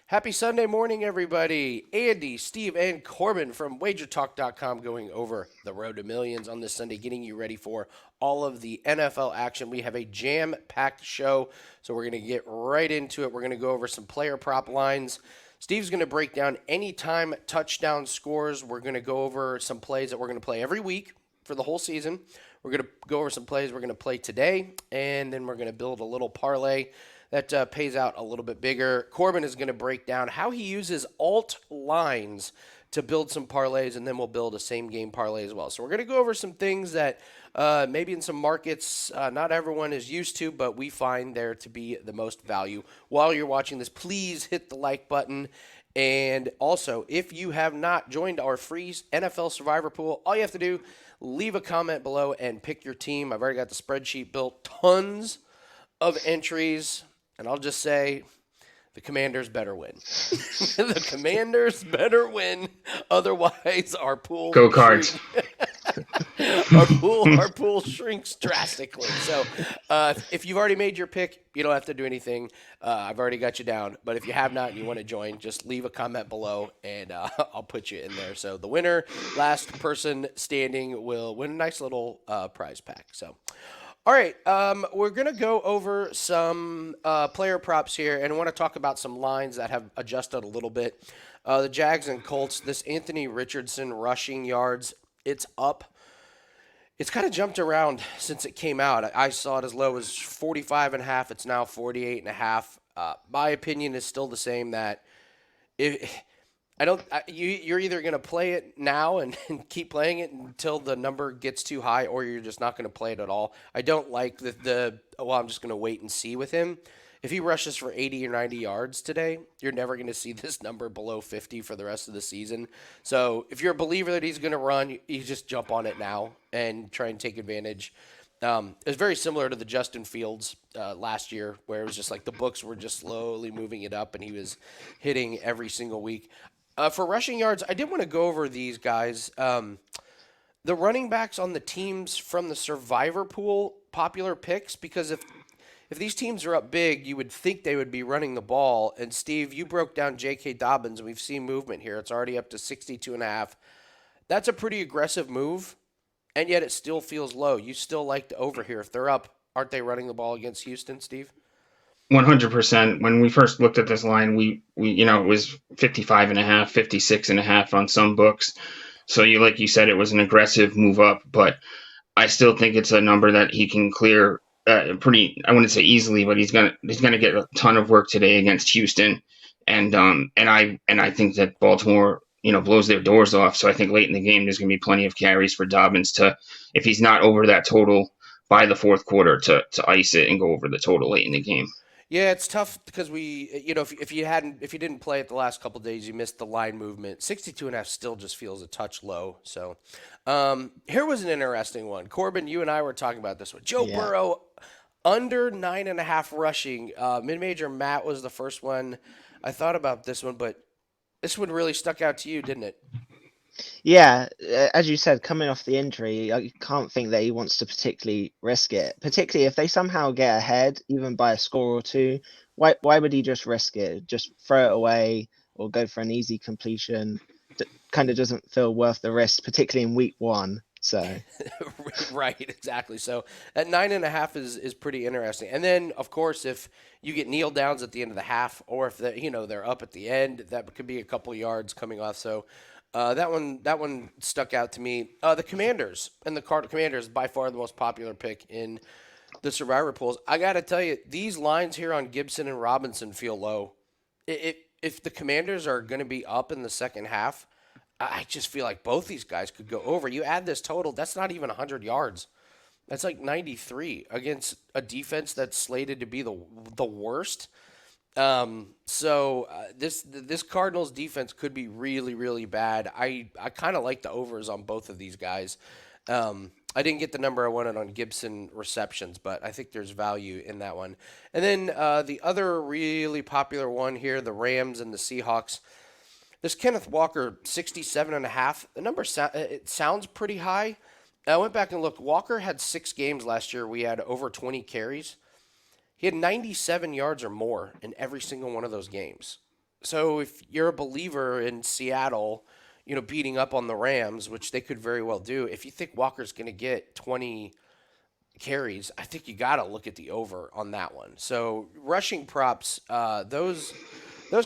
Happy Sunday morning, everybody. Andy, Steve, and Corbin from WagerTalk.com going over the road to millions on this Sunday, getting you ready for all of the NFL action. We have a jam-packed show, so we're going to get right into it. We're going to go over some player prop lines. Steve's going to break down anytime touchdown scores. We're going to go over some plays that we're going to play every week for the whole season. We're going to go over some plays we're going to play today, and then we're going to build a little parlay that pays out a little bit bigger. Corbin is going to break down how he uses alt lines to build some parlays, and then we'll build a same game parlay as well. So we're going to go over some things that maybe in some markets not everyone is used to, but we find there to be the most value. While you're watching this, please hit the like button. And also, if you have not joined our free NFL Survivor Pool, all you have to do, leave a comment below and pick your team. I've already got the spreadsheet built. Tons of entries. And I'll just say, the Commanders better win. The Commanders better win. Otherwise, our pool Go Cards. our pool shrinks drastically. So, if you've already made your pick, you don't have to do anything. I've already got you down. But if you have not and you want to join, just leave a comment below, and I'll put you in there. So the winner, last person standing, will win a nice little prize pack. So. All right, we're going to go over some player props here, and I want to talk about some lines that have adjusted a little bit. The Jags and Colts, this Anthony Richardson rushing yards, it's up. It's kind of jumped around since it came out. I saw it as low as 45.5. It's now 48.5. My opinion is still the same that if you're either going to play it now and keep playing it until the number gets too high, or you're just not going to play it at all. I don't like I'm just going to wait and see with him. If he rushes for 80 or 90 yards today, you're never going to see this number below 50 for the rest of the season. So if you're a believer that he's going to run, you just jump on it now and try and take advantage. It's very similar to the Justin Fields last year, where it was just like the books were just slowly moving it up, and he was hitting every single week. For rushing yards, I did want to go over these guys. The running backs on the teams from the Survivor Pool popular picks, because if these teams are up big, you would think they would be running the ball. And Steve, you broke down J.K. Dobbins, and we've seen movement here. It's already up to 62.5. That's a pretty aggressive move, and yet it still feels low. You still like the over here. If they're up, aren't they running the ball against Houston, Steve? 100%. When we first looked at this line, we it was 55.5, 56.5 on some books. So like you said, it was an aggressive move up, but I still think it's a number that he can clear pretty. I wouldn't say easily, but he's gonna get a ton of work today against Houston, and I think that Baltimore blows their doors off. So I think late in the game there's gonna be plenty of carries for Dobbins to, if he's not over that total by the fourth quarter, to ice it and go over the total late in the game. Yeah, it's tough because if you didn't play it the last couple of days, you missed the line movement. 62.5 still just feels a touch low. So, here was an interesting one. Corbin, you and I were talking about this one. Joe Burrow under 9.5 rushing. Mid-major Matt was the first one. I thought about this one, but this one really stuck out to you, didn't it? Yeah, as you said, coming off the injury, I can't think that he wants to particularly risk it. Particularly if they somehow get ahead, even by a score or two. Why would he just risk it? Just throw it away or go for an easy completion? Kind of doesn't feel worth the risk, particularly in week one. So Right, exactly. So at 9.5 is pretty interesting. And then, of course, if you get kneel downs at the end of the half, or if they're up at the end, that could be a couple yards coming off. So. That one stuck out to me. The Commanders and the Commanders, by far the most popular pick in the Survivor pools. I got to tell you, these lines here on Gibson and Robinson feel low. If the Commanders are going to be up in the second half, I just feel like both these guys could go over. You add this total, that's not even 100 yards. That's like 93 against a defense that's slated to be the worst. This Cardinals defense could be really, really bad. I kind of like the overs on both of these guys. I didn't get the number I wanted on Gibson receptions, but I think there's value in that one. And then the other really popular one here, the Rams and the Seahawks. This Kenneth Walker, 67.5. The number it sounds pretty high. I went back and looked. Walker had 6 games last year. We had over 20 carries. He had 97 yards or more in every single one of those games. So if you're a believer in Seattle, beating up on the Rams, which they could very well do, if you think Walker's going to get 20 carries, I think you got to look at the over on that one. So rushing props, those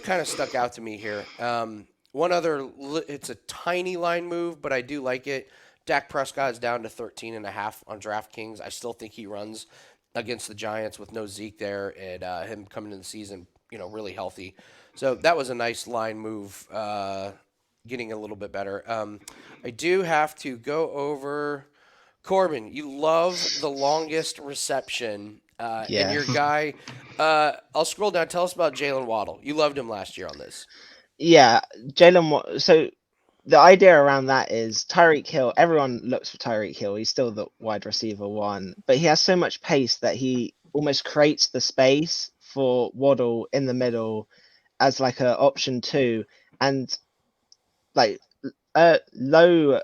kind of stuck out to me here. One other, it's a tiny line move, but I do like it. Dak Prescott is down to 13.5 on DraftKings. I still think he runs against the Giants with no Zeke there and him coming into the season, really healthy. So that was a nice line move, getting a little bit better. I do have to go over Corbin. You love the longest reception, and Yeah. your guy. I'll scroll down. Tell us about Jalen Waddle. You loved him last year on this. Yeah, so the idea around that is Tyreek Hill. Everyone looks for Tyreek Hill. He's still the wide receiver one, but he has so much pace that he almost creates the space for Waddle in the middle as like a option two, and like low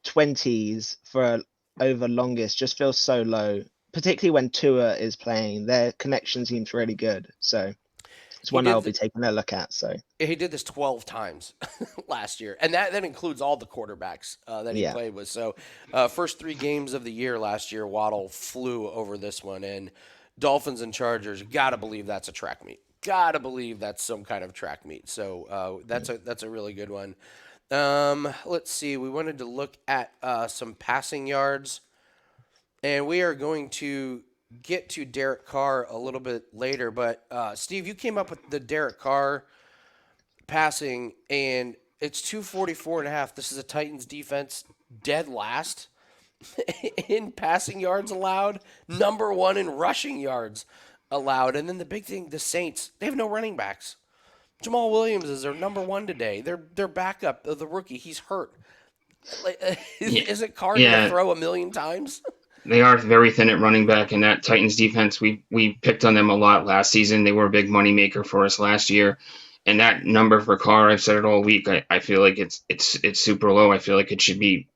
20s for over longest just feels so low, particularly when Tua is playing. Their connection seems really good, so it's He one did. I'll be taking a look at. So He did this 12 times last year, and that includes all the quarterbacks that he yeah, played with. So, first 3 games of the year last year, Waddle flew over this one, and Dolphins and Chargers. Gotta believe that's a track meet. Gotta believe that's some kind of track meet. So that's a really good one. Let's see. We wanted to look at some passing yards. And we are going to get to Derek Carr a little bit later. But Steve, you came up with the Derek Carr passing, and it's 244.5. This is a Titans defense dead last in passing yards allowed, number one in rushing yards allowed. And then the big thing, the Saints, they have no running backs. Jamal Williams is their number one today. Their backup, the rookie, he's hurt. Like, Yeah, isn't Carr going to yeah, throw a million times? they are very thin at running back, and that Titans defense, we picked on them a lot last season. They were a big money maker for us last year, and that number for Carr, I've said it all week. I feel like it's super low. I feel like it should be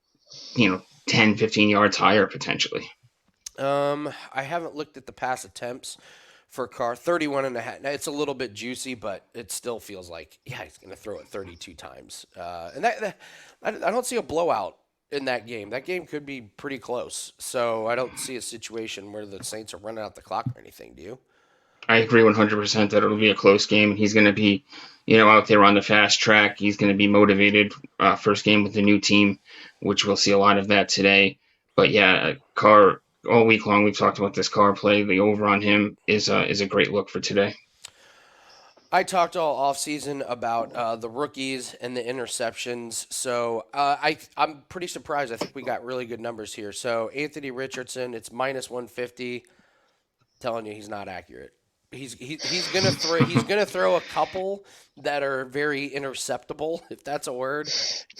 10, 15 yards higher potentially. I haven't looked at the pass attempts for Carr. 31.5. Now, it's a little bit juicy, but it still feels like, yeah, he's going to throw it 32 times. And I don't see a blowout in that game. That game could be pretty close. So I don't see a situation where the Saints are running out the clock or anything. Do you? I agree 100% that it'll be a close game. He's going to be, out there on the fast track. He's going to be motivated. First game with the new team, which we'll see a lot of that today. But yeah, Carr all week long we've talked about this Carr play. The over on him is a great look for today. I talked all offseason about the rookies and the interceptions. So I'm pretty surprised. I think we got really good numbers here. So Anthony Richardson, it's minus 150. Telling you he's not accurate. He's gonna throw a couple that are very interceptable, if that's a word,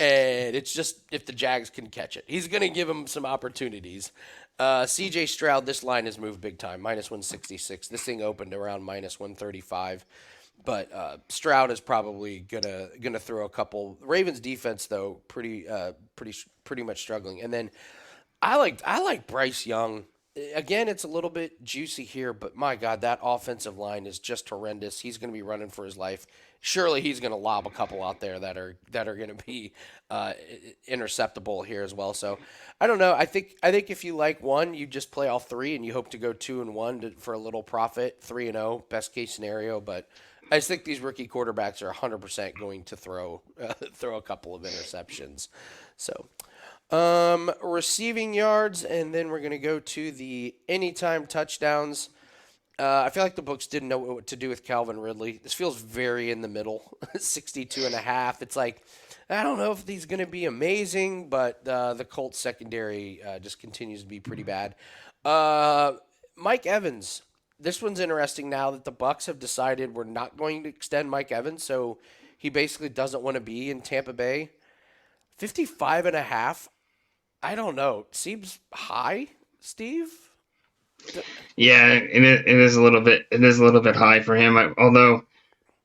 and it's just if the Jags can catch it. He's gonna give them some opportunities. C.J. Stroud, this line has moved big time, minus 166. This thing opened around minus 135, but Stroud is probably gonna throw a couple. Ravens defense though pretty much struggling, and then I like Bryce Young. Again, it's a little bit juicy here, but my God, that offensive line is just horrendous. He's going to be running for his life. Surely he's going to lob a couple out there that are going to be interceptable here as well. So I don't know. I think if you like one, you just play all three, and you hope to go 2-1 for a little profit. 3-0, best case scenario. But I just think these rookie quarterbacks are 100% going to throw a couple of interceptions. So. Receiving yards, and then we're gonna go to the anytime touchdowns. I feel like the books didn't know what to do with Calvin Ridley. This feels very in the middle, 62.5. It's like I don't know if he's gonna be amazing, but the Colts secondary just continues to be pretty bad. Mike Evans. This one's interesting now that the Bucks have decided we're not going to extend Mike Evans, so he basically doesn't want to be in Tampa Bay. 55.5. I don't know. Seems high, Steve. Yeah, it is a little bit high for him. Although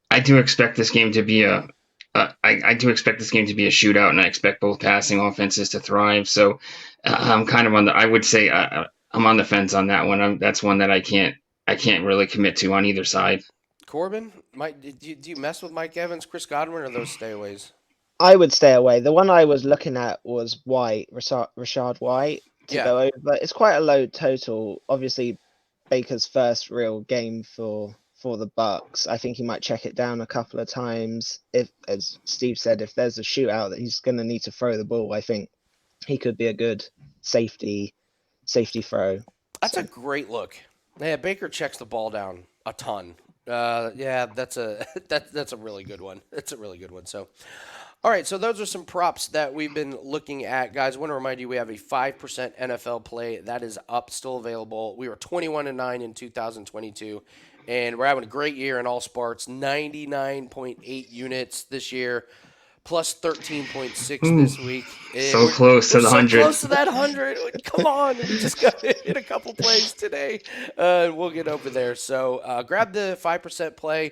I do expect this game to be I do expect this game to be a shootout, and I expect both passing offenses to thrive. So I'm kind of I would say I'm on the fence on that one. That's one that I can't really commit to on either side. Corbin, do you mess with Mike Evans, Chris Godwin, or those stayaways? I would stay away. The one I was looking at was White, Rashad White, to Yeah. go over. It's quite a low total. Obviously, Baker's first real game for the Bucks. I think he might check it down a couple of times. If, as Steve said, if there's a shootout that he's going to need to throw the ball, I think he could be a good safety throw. That's So, a great look. Yeah, Baker checks the ball down a ton. Yeah, that's a that's a really good one. That's a really good one. So, all right, so those are some props that we've been looking at, guys. I want to remind you we have a 5% NFL play that is up, still available. We were 21-9 in 2022, and we're having a great year in all sports. 99.8 units this year, plus 13.6 this week. So close to the 100. So close to that 100. Come on, we just got to hit a couple plays today. We'll get over there. So grab the 5% play.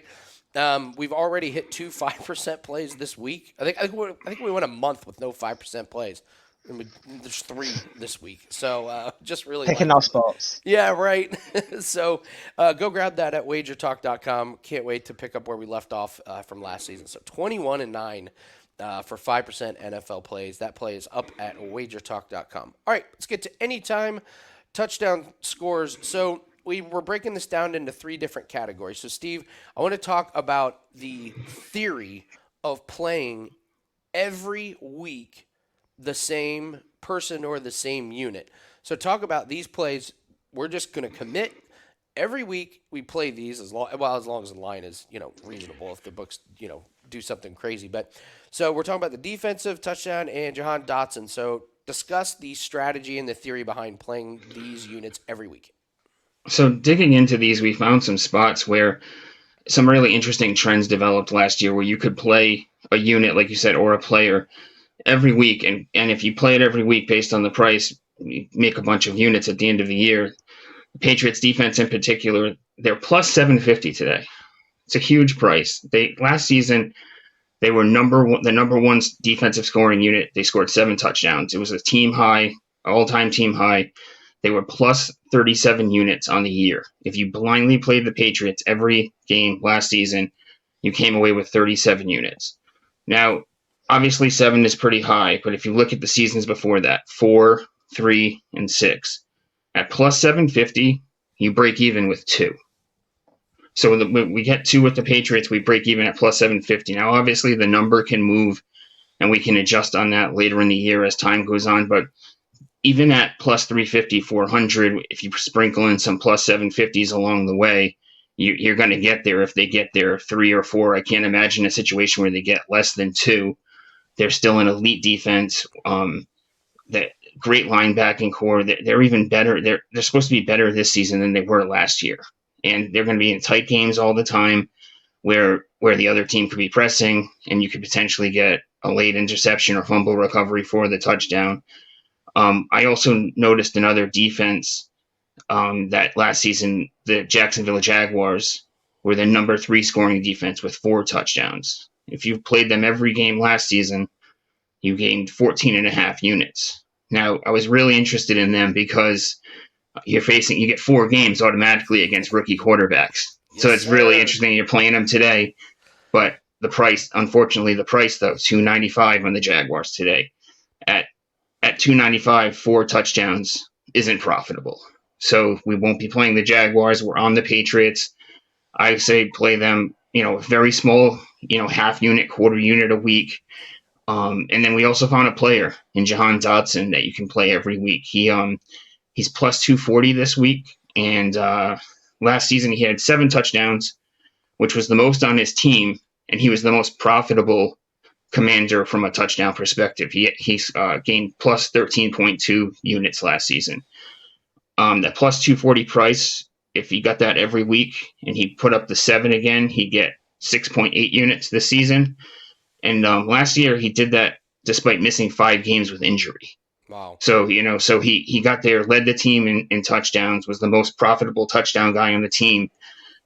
We've already hit 2 5% plays this week. I think we went a month with no 5% plays. There's 3 this week. So just really picking our spots. Yeah, right. So go grab that at WagerTalk.com. Can't wait to pick up where we left off from last season. So 21-9 for 5% NFL plays. That play is up at WagerTalk.com. All right, let's get to anytime touchdown scores. So we were breaking this down into 3 different categories. So, Steve, I want to talk about the theory of playing every week the same person or the same unit. So, talk about these plays. We're just going to commit every week. We play these as long as the line is reasonable. If the books do something crazy, but so we're talking about the defensive touchdown and Jahan Dotson. So, discuss the strategy and the theory behind playing these units every week. So digging into these, we found some spots where some really interesting trends developed last year where you could play a unit, like you said, or a player every week. And if you play it every week based on the price, you make a bunch of units at the end of the year. The Patriots defense in particular, they're plus 750 today. It's a huge price. Last season, they were the number one defensive scoring unit. They scored 7 touchdowns. It was a team high, all-time team high. They were plus 37 units on the year. If you blindly played the Patriots every game last season, you came away with 37 units. Now, obviously 7 is pretty high, but if you look at the seasons before that, 4, 3, and 6, at plus 750, you break even with 2. So when we get 2 with the Patriots, we break even at plus 750. Now, obviously, the number can move, and we can adjust on that later in the year as time goes on, but even at plus 350, 400, if you sprinkle in some plus 750s along the way, you're going to get there. If they get there 3 or 4, I can't imagine a situation where they get less than 2. They're still an elite defense. That great linebacking core. They're even better. They're supposed to be better this season than they were last year, and they're going to be in tight games all the time, where the other team could be pressing, and you could potentially get a late interception or fumble recovery for the touchdown. I also noticed another defense that last season, the Jacksonville Jaguars were the number 3 scoring defense with 4 touchdowns. If you played them every game last season, you gained 14.5 units. Now, I was really interested in them because you get 4 games automatically against rookie quarterbacks. Yes, so it's really interesting. You're playing them today, but the price, unfortunately, though, $295 on the Jaguars today. At $295, 4 touchdowns isn't profitable. So we won't be playing the Jaguars. We're on the Patriots. I say play them, very small, half unit, quarter unit a week. And then we also found a player in Jahan Dotson that you can play every week. He's plus 240 this week. And last season he had 7 touchdowns, which was the most on his team. And he was the most profitable commander from a touchdown perspective. He's gained plus 13.2 units last season. That plus 240 price, if he got that every week and he put up the 7 again, he'd get 6.8 units this season. And last year he did that despite missing 5 games with injury. Wow. So, so he got there, led the team in touchdowns, was the most profitable touchdown guy on the team.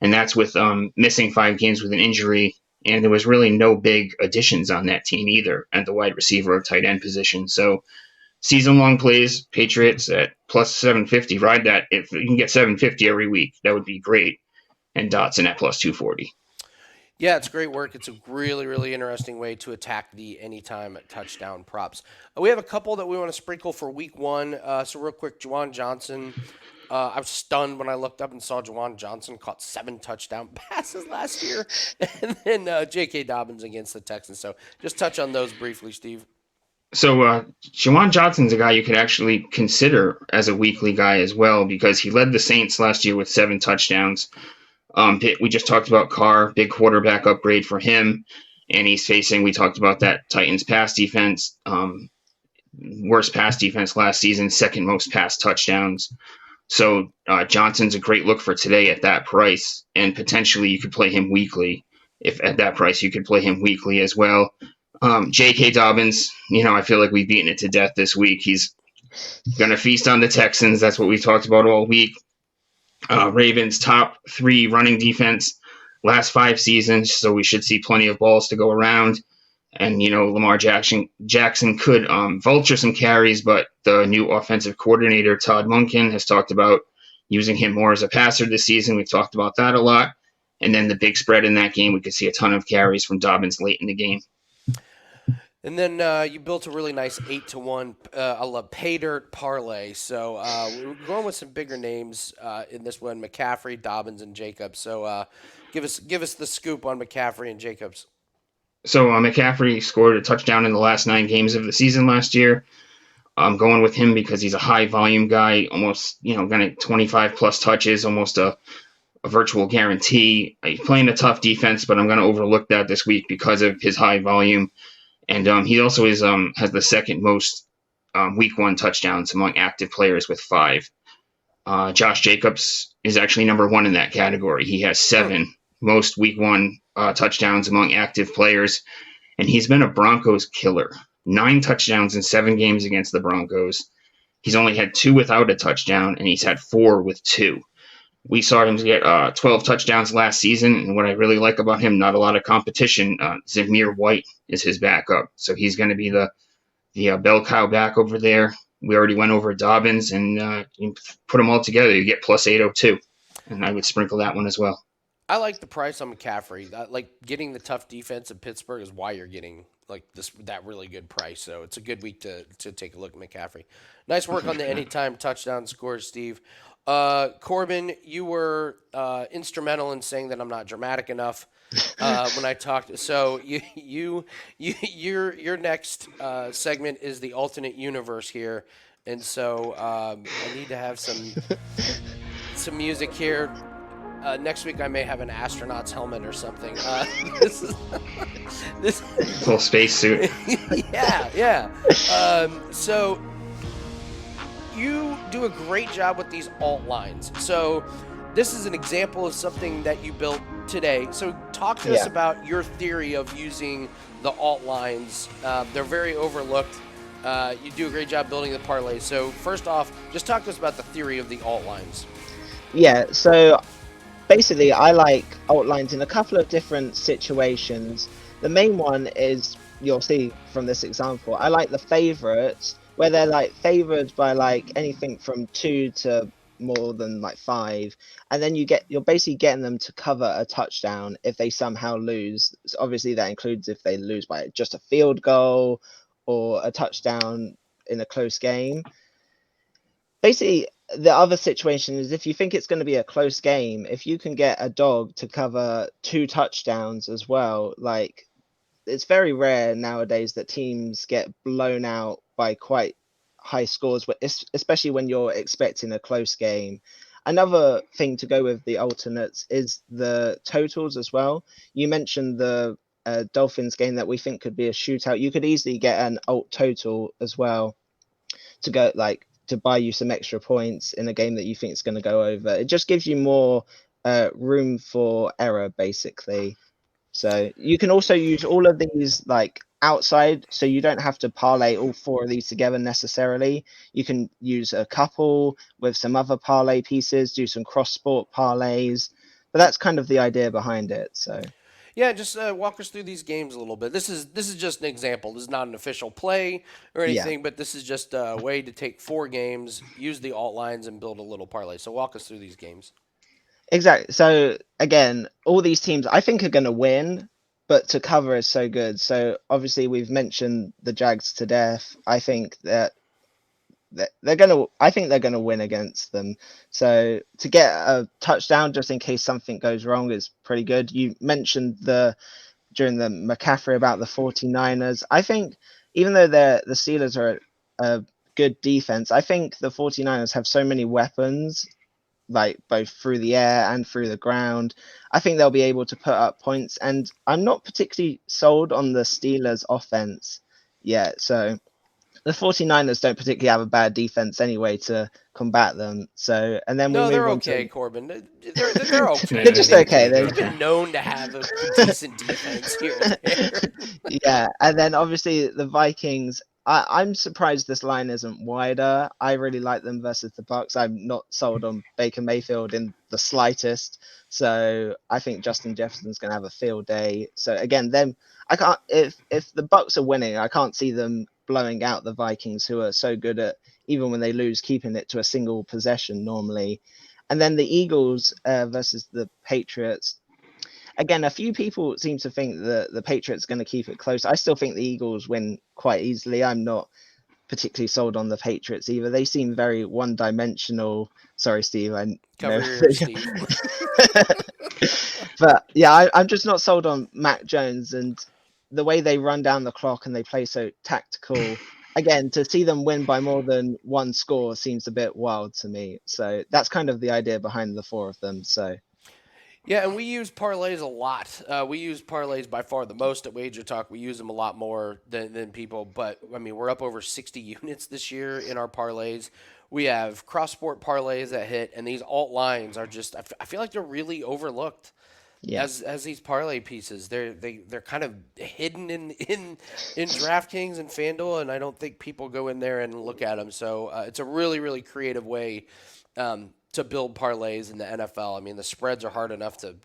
And that's with missing 5 games with an injury. And there was really no big additions on that team either at the wide receiver or tight end position. So season-long plays, Patriots at plus 750. Ride that. If you can get 750 every week, that would be great. And Dotson at plus 240. Yeah, it's great work. It's a really, really interesting way to attack the anytime touchdown props. We have a couple that we want to sprinkle for week one. So, real quick, Juwan Johnson. I was stunned when I looked up and saw Juwan Johnson caught 7 touchdown passes last year. And then J.K. Dobbins against the Texans. So, just touch on those briefly, Steve. So Jawan Johnson's a guy you could actually consider as a weekly guy as well because he led the Saints last year with 7 touchdowns. We just talked about Carr, big quarterback upgrade for him, and he's facing. We talked about that Titans pass defense, worst pass defense last season, second most pass touchdowns. So Johnson's a great look for today at that price, and potentially you could play him weekly. If at that price you could play him weekly as well. J.K. Dobbins, I feel like we've beaten it to death this week. He's going to feast on the Texans. That's what we talked about all week. Ravens top 3 running defense last 5 seasons, so we should see plenty of balls to go around. And Lamar Jackson could vulture some carries, but the new offensive coordinator Todd Monken has talked about using him more as a passer this season. We've talked about that a lot. And then the big spread in that game, we could see a ton of carries from Dobbins late in the game. And then you built a really nice 8-1 pay dirt parlay. So we're going with some bigger names in this one: McCaffrey, Dobbins, and Jacobs. So give us the scoop on McCaffrey and Jacobs. So McCaffrey scored a touchdown in the last 9 games of the season last year. I'm going with him because he's a high volume guy, almost going to 25 plus touches, almost a virtual guarantee. He's playing a tough defense, but I'm going to overlook that this week because of his high volume. And he also has the second most week 1 touchdowns among active players with 5. Josh Jacobs is actually number 1 in that category. He has 7 most week 1 touchdowns among active players, and he's been a Broncos killer. 9 touchdowns in 7 games against the Broncos. He's only had 2 without a touchdown, and he's had 4 with 2. We saw him get 12 touchdowns last season, and what I really like about him, not a lot of competition. Zamir White is his backup, so he's going to be the bell cow back over there. We already went over Dobbins, and you put them all together, you get plus 802, and I would sprinkle that one as well. I like the price on McCaffrey. Like getting the tough defense in Pittsburgh is why you're getting that really good price. So it's a good week to take a look at McCaffrey. Nice work on the anytime touchdown scores, Steve. Corbin, you were instrumental in saying that I'm not dramatic enough when I talked. So your next segment is the alternate universe here, and so I need to have some music here. Next week I may have an astronaut's helmet or something. This Little spacesuit. yeah. So you do a great job with these alt lines. So this is an example of something that you built today. So talk to us about your theory of using the alt lines. They're very overlooked. You do a great job building the parlay. So first off, just talk to us about the theory of the alt lines. Yeah, so basically I like alt lines in a couple of different situations. The main one is, you'll see from this example, I like the favorites, where they're like favored by like anything from 2 to more than like 5, and then you're basically getting them to cover a touchdown if they somehow lose. So obviously that includes if they lose by just a field goal or a touchdown in a close game. Basically, the other situation is if you think it's going to be a close game, if you can get a dog to cover 2 touchdowns as well, like it's very rare nowadays that teams get blown out by quite high scores, especially when you're expecting a close game. Another thing to go with the alternates is the totals as well. You mentioned the Dolphins game that we think could be a shootout. You could easily get an alt total as well to go to buy you some extra points in a game that you think is going to go over. It just gives you more room for error, basically. So you can also use all of these like outside, so you don't have to parlay all 4 of these together necessarily. You can use a couple with some other parlay pieces, do some cross-sport parlays, but that's kind of the idea behind it. So Yeah, just walk us through these games a little bit. This is just an example. This is not an official play or anything, but this is just a way to take 4 games, use the alt lines, and build a little parlay. So walk us through these games. Exactly. So again, all these teams I think are going to win, but to cover is so good. So obviously we've mentioned the Jags to death. I think they're going to. I think they're going to win against them. So to get a touchdown just in case something goes wrong is pretty good. You mentioned during the McCaffrey about the 49ers. I think even though the Steelers are a good defense, I think the 49ers have so many weapons, like both through the air and through the ground. I think they'll be able to put up points, and I'm not particularly sold on the Steelers offense yet. So the 49ers don't particularly have a bad defense anyway to combat them. So, and then we No, move they're on okay, to Corbin. They're okay. they're I just mean, okay. They're they've been known to have a decent defense here and there. Yeah, and then obviously the Vikings. I'm surprised this line isn't wider. I really like them versus the Bucks. I'm not sold on Baker Mayfield in the slightest. So I think Justin Jefferson's going to have a field day. So again, them I can't if the Bucks are winning, I can't see them blowing out the Vikings, who are so good at even when they lose, keeping it to a single possession normally. And then the Eagles versus the Patriots. Again, a few people seem to think that the Patriots are going to keep it close. I still think the Eagles win quite easily. I'm not particularly sold on the Patriots either. They seem very one-dimensional. Sorry, Steve. I know. Cover your ears, Steve. But yeah, I'm just not sold on Mac Jones and the way they run down the clock and they play so tactical. Again, to see them win by more than one score seems a bit wild to me. So that's kind of the idea behind the four of them. So Yeah, and we use parlays a lot. We use parlays by far the most at WagerTalk. We use them a lot more than people. But I mean, we're up over 60 units this year in our parlays. We have cross sport parlays that hit, and these alt lines are just. I feel like they're really overlooked yeah, as these parlay pieces. They're kind of hidden in DraftKings and FanDuel, and I don't think people go in there and look at them. So it's a really creative way to build parlays in the NFL. I mean, the spreads are hard enough to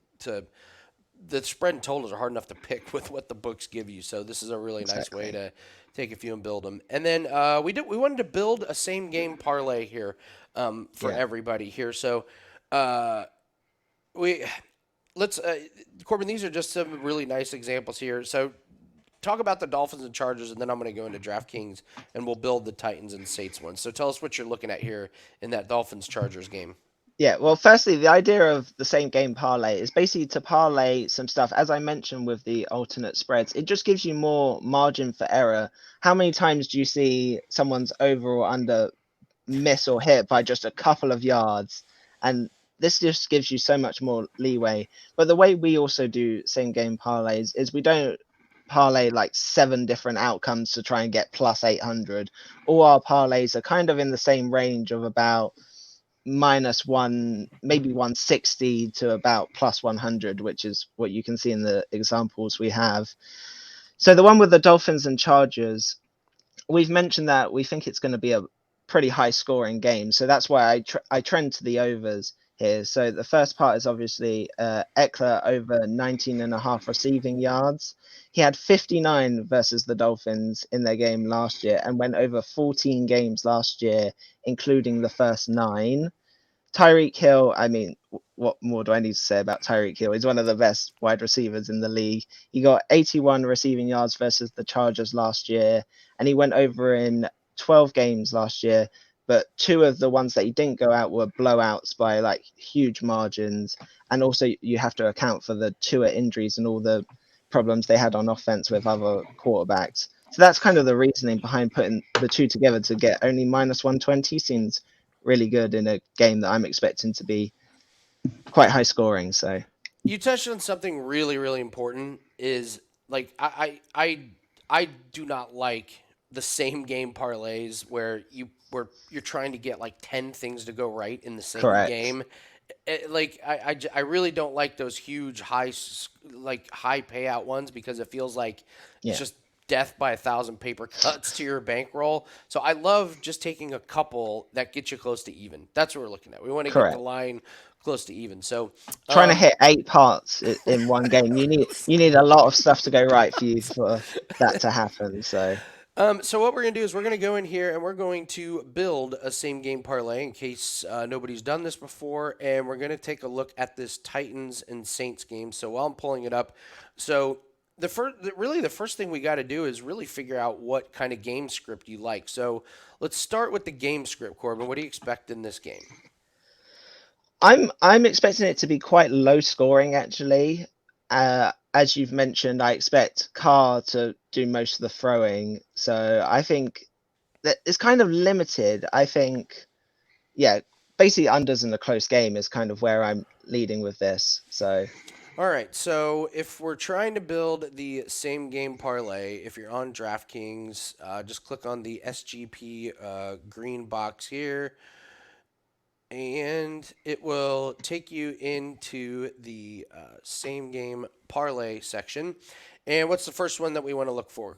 the spread and totals are hard enough to pick with what the books give you. So this is a really nice way exactly. to take a few and build them. And then we wanted to build a same game parlay here for Yeah. everybody here. So we let's Corbin. These are just some really nice examples here. So talk about the Dolphins and Chargers, and then I'm going to go into DraftKings and we'll build the Titans and Saints one. So tell us what you're looking at here in that Dolphins Chargers game. Yeah, well, firstly, the idea of the same game parlay is basically to parlay some stuff. As I mentioned with the alternate spreads, it just gives you more margin for error. How many times do you see someone's over or under miss or hit by just a couple of yards? And this just gives you so much more leeway. But the way we also do same game parlays is we don't parlay like 7 different outcomes to try and get plus 800. All our parlays are kind of in the same range of about -1, maybe 160 to about plus 100, which is what you can see in the examples we have. So the one with the Dolphins and Chargers, we've mentioned that we think it's going to be a pretty high scoring game. So that's why I trend to the overs here. So the first part is obviously Eckler over 19.5 receiving yards. He had 59 versus the Dolphins in their game last year and went over 14 games last year, including the first 9. Tyreek Hill, I mean, what more do I need to say about Tyreek Hill? He's one of the best wide receivers in the league. He got 81 receiving yards versus the Chargers last year, and he went over in 12 games last year. But 2 of the ones that he didn't go out were blowouts by like huge margins. And also, you have to account for the Tua injuries and all the problems they had on offense with other quarterbacks. So that's kind of the reasoning behind putting the two together to get only -120 seems really good in a game that I'm expecting to be quite high scoring. So You touched on something really important. Is like I do not like the same game parlays where you're trying to get like 10 things to go right in the same correct. game. I really don't like those huge high payout ones because it feels like it's Yeah, just death by 1,000 paper cuts to your bankroll. So I love just taking a couple that get you close to even. That's what we're looking at. We want to get the correct. line close to even. So Trying to hit 8 parts in one game, you need a lot of stuff to go right for you for that to happen. So So what we're going to do is we're going to go in here and we're going to build a same game parlay in case nobody's done this before, and we're going to take a look at this Titans and Saints game. So while I'm pulling it up, so really the first thing we got to do is really figure out what kind of game script you like. So let's start with the game script, Corbin. What do you expect in this game? I'm expecting it to be quite low scoring actually. As you've mentioned, I expect Carr to do most of the throwing, so I think that it's kind of limited. I think, yeah, basically unders in a close game is kind of where I'm leading with this. So All right, so if we're trying to build the same game parlay, if you're on DraftKings, just click on the SGP green box here, and it will take you into the same game parlay section. And what's the first one that we want to look for?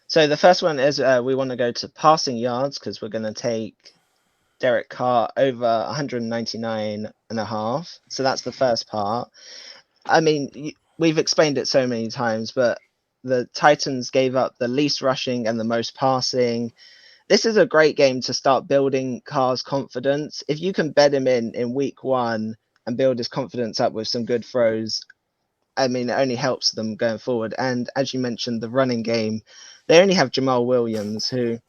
so the first one is we want to go to passing yards because we're going to take Derek Carr over 199 and a half. So that's the first part. I mean, we've explained it so many times, but the Titans gave up the least rushing and the most passing. This is a great game to start building Carr's confidence. If you can bed him in week one and build his confidence up with some good throws, I mean, it only helps them going forward. And as you mentioned, the running game, they only have Jamal Williams, who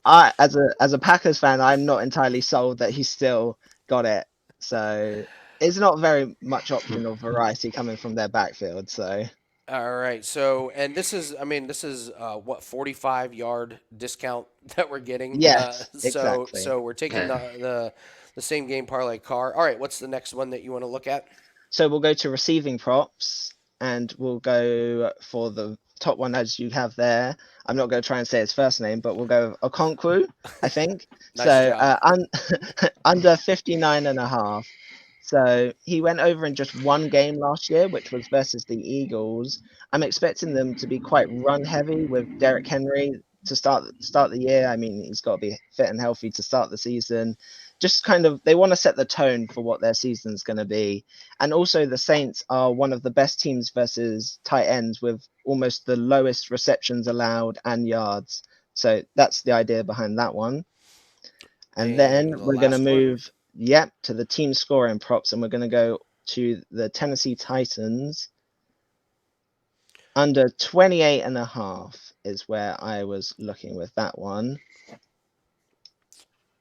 as a Packers fan, I'm not entirely sold that he's still got it. So it's not very much option or variety coming from their backfield. So All right, so and this is, I mean, this is what 45-yard discount that we're getting. yes, So exactly. we're taking Okay. the same game parlay car. All right, what's the next one that you want to look at? So we'll go to receiving props and we'll go for the top one as you have there. I'm not going to try and say his first name, but we'll go Okonkwo, I think. Nice So job. under 59 and a half. So he went over in just one game last year, which was versus the Eagles. I'm expecting them to be quite run heavy with Derrick Henry to start the year. I mean, he's got to be fit and healthy to start the season. Just kind of they want to set the tone for what their season's going to be. And also the Saints are one of the best teams versus tight ends with almost the lowest receptions allowed and yards. So that's the idea behind that one. And And then the we're going to last one. move, yep, to the team scoring props, and we're going to go to the Tennessee Titans. Under 28 and a half is where I was looking with that one.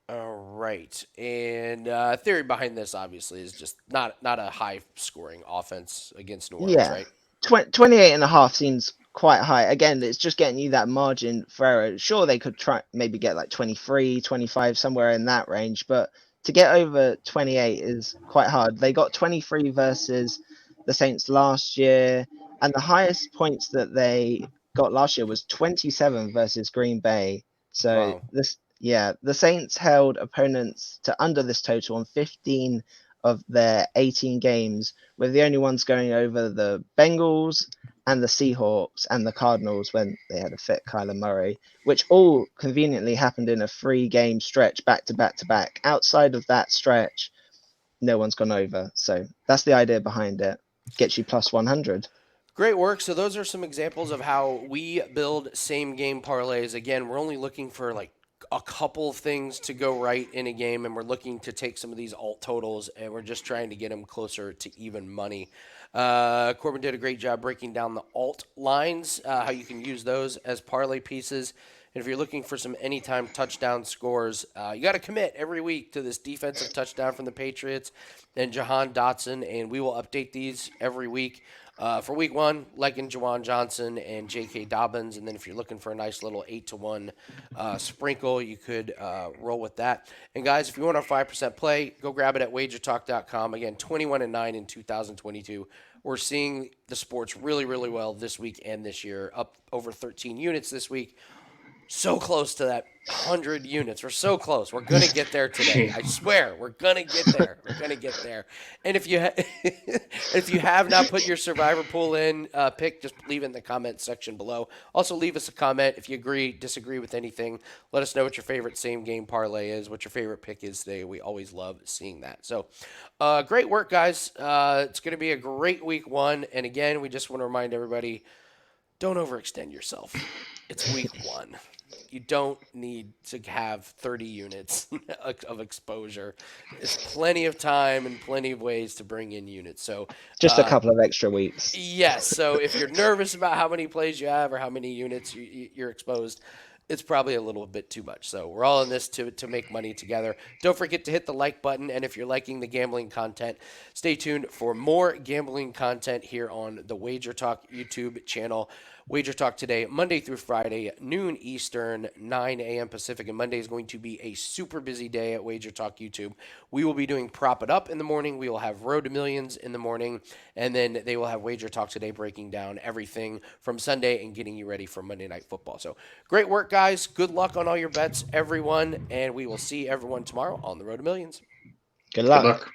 All right, and theory behind this obviously is just not a high scoring offense against New Orleans, Yeah, right? 28 and a half seems quite high. Again, it's just getting you that margin for error. Sure, they could try maybe get like 23, 25, somewhere in that range, but to get over 28 is quite hard. They got 23 versus the Saints last year, and the highest points that they got last year was 27 versus Green Bay. So Wow. this, yeah, the Saints held opponents to under this total on 15 of their 18 games, with the only ones going over the Bengals and the Seahawks and the Cardinals when they had a fit Kyler Murray, which all conveniently happened in a 3 game stretch back to back to back. Outside of that stretch, no one's gone over. So that's the idea behind it. Gets you plus 100. Great work. So those are some examples of how we build same game parlays. Again, we're only looking for like a couple things to go right in a game, and we're looking to take some of these alt totals, and we're just trying to get them closer to even money. Corbin did a great job breaking down the alt lines, how you can use those as parlay pieces. And if you're looking for some anytime touchdown scores, you got to commit every week to this defensive touchdown from the Patriots and Jahan Dotson, and we will update these every week. For week one, liking Jawan Johnson and J.K. Dobbins. And then if you're looking for a nice little 8-1 sprinkle, you could roll with that. And guys, if you want our 5% play, go grab it at WagerTalk.com. Again, 21-9 in 2022. We're seeing the sports really, really well this week and this year, up over 13 units this week. So close to that 100 units. We're so close. We're gonna get there today. I swear, we're gonna get there. We're gonna get there. And if you if you have not put your survivor pool in pick, just leave it in the comment section below. Also, leave us a comment if you agree, disagree with anything. Let us know what your favorite same game parlay is, what your favorite pick is today. We always love seeing that. So, great work, guys. It's gonna be a great week one. And again, we just want to remind everybody don't overextend yourself. It's week 1. You don't need to have 30 units of exposure. There's plenty of time and plenty of ways to bring in units. So Just a couple of extra weeks. yes. So if you're nervous about how many plays you have or how many units you're exposed, it's probably a little bit too much. So we're all in this to make money together. Don't forget to hit the like button. And if you're liking the gambling content, stay tuned for more gambling content here on the WagerTalk YouTube channel. WagerTalk today, Monday through Friday, noon Eastern, 9 a.m. Pacific. And Monday is going to be a super busy day at WagerTalk YouTube. We will be doing Prop It Up in the morning. We will have Road to Millions in the morning. And then they will have WagerTalk today breaking down everything from Sunday and getting you ready for Monday Night Football. So great work, guys. Good luck on all your bets, everyone. And we will see everyone tomorrow on the Road to Millions. Good Good luck. luck.